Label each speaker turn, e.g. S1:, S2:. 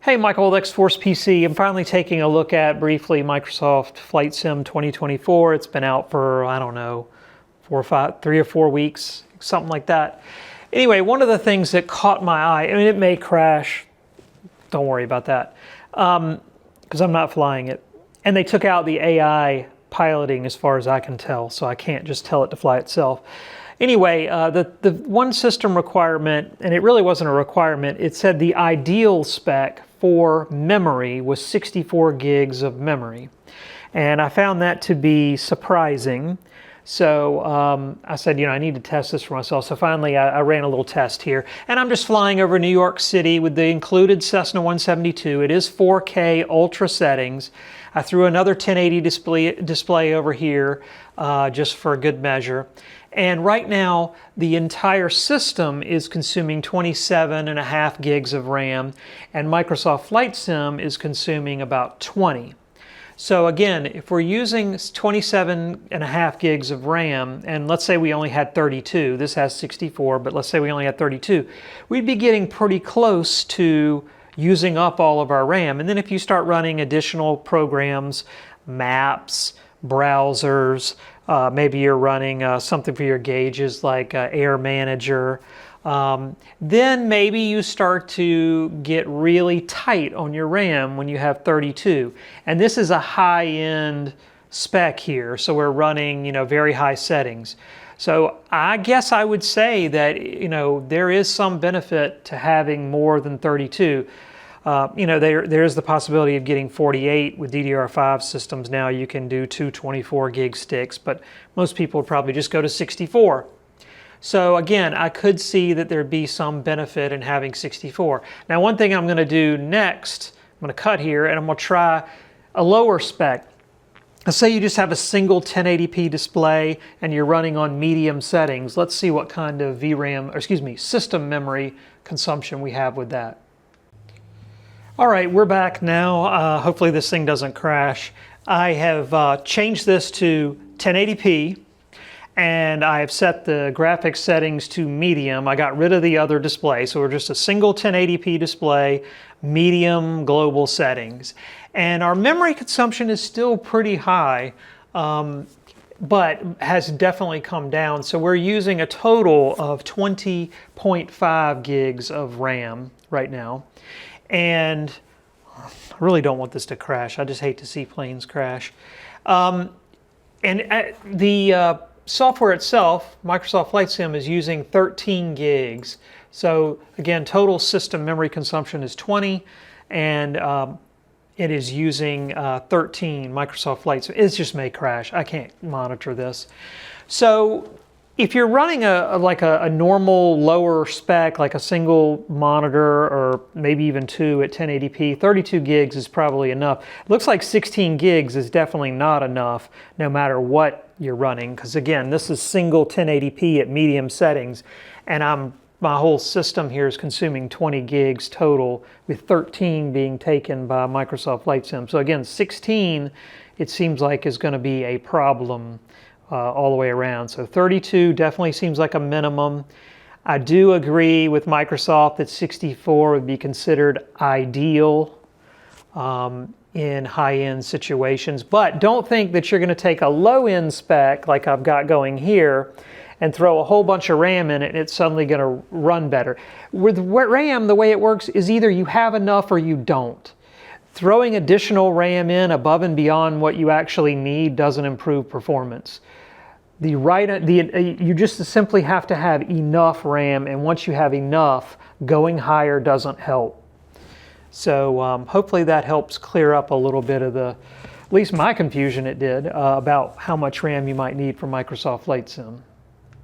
S1: Hey, Michael with XForcePC. I'm finally taking a look at briefly Microsoft Flight Sim 2024. It's been out for, I don't know, 3 or 4 weeks, something like that. Anyway, one of the things that caught my eye, I mean, it may crash, don't worry about that, because I'm not flying it. And they took out the AI piloting as far as I can tell, so I can't just tell it to fly itself. Anyway, the one system requirement, and it really wasn't a requirement, it said the ideal spec for memory was 64 gigs of memory. And I found that to be surprising. So I said, I need to test this for myself. So finally, I ran a little test here. And I'm just flying over New York City with the included Cessna 172. It is 4K ultra settings. I threw another 1080 display over here just for a good measure. And right now, the entire system is consuming 27.5 gigs of RAM, and Microsoft Flight Sim is consuming about 20. So again, if we're using 27.5 gigs of RAM, and let's say we only had 32, this has 64, but let's say we only had 32, we'd be getting pretty close to using up all of our RAM. And then if you start running additional programs, maps, browsers, maybe you're running something for your gauges like Air Manager, then maybe you start to get really tight on your RAM when you have 32. And this is a high-end spec here, so we're running very high settings. So I guess I would say that there is some benefit to having more than 32. There is the possibility of getting 48 with DDR5 systems now. You can do 2 24 gig sticks, but most people would probably just go to 64. So again, I could see that there'd be some benefit in having 64. Now, one thing I'm going to do next, I'm going to cut here and I'm going to try a lower spec. Let's say you just have a single 1080p display and you're running on medium settings. Let's see what kind of system memory consumption we have with that. All right, we're back now. Hopefully this thing doesn't crash. I have changed this to 1080p, and I have set the graphics settings to medium. I got rid of the other display, so we're just a single 1080p display, medium global settings. And our memory consumption is still pretty high, but has definitely come down. So we're using a total of 20.5 gigs of RAM right now. And I really don't want this to crash. I just hate to see planes crash. The software itself, Microsoft Flight Sim, is using 13 gigs. So again, total system memory consumption is 20, and it is using 13 Microsoft Flight Sim. It just may crash. I can't monitor this. So if you're running a normal lower spec, like a single monitor or maybe even 2 at 1080p, 32 gigs is probably enough. It looks like 16 gigs is definitely not enough no matter what you're running, because again, this is single 1080p at medium settings, and my whole system here is consuming 20 gigs total, with 13 being taken by Microsoft Flight Sim. So again, 16, it seems like, is going to be a problem all the way around. So 32 definitely seems like a minimum. I do agree with Microsoft that 64 would be considered ideal in high-end situations, but don't think that you're going to take a low-end spec like I've got going here and throw a whole bunch of RAM in it and it's suddenly going to run better. With RAM, the way it works is either you have enough or you don't. Throwing additional RAM in above and beyond what you actually need doesn't improve performance. You just simply have to have enough RAM, and once you have enough, going higher doesn't help. So hopefully that helps clear up a little bit of at least my confusion it did, about how much RAM you might need for Microsoft Flight Sim.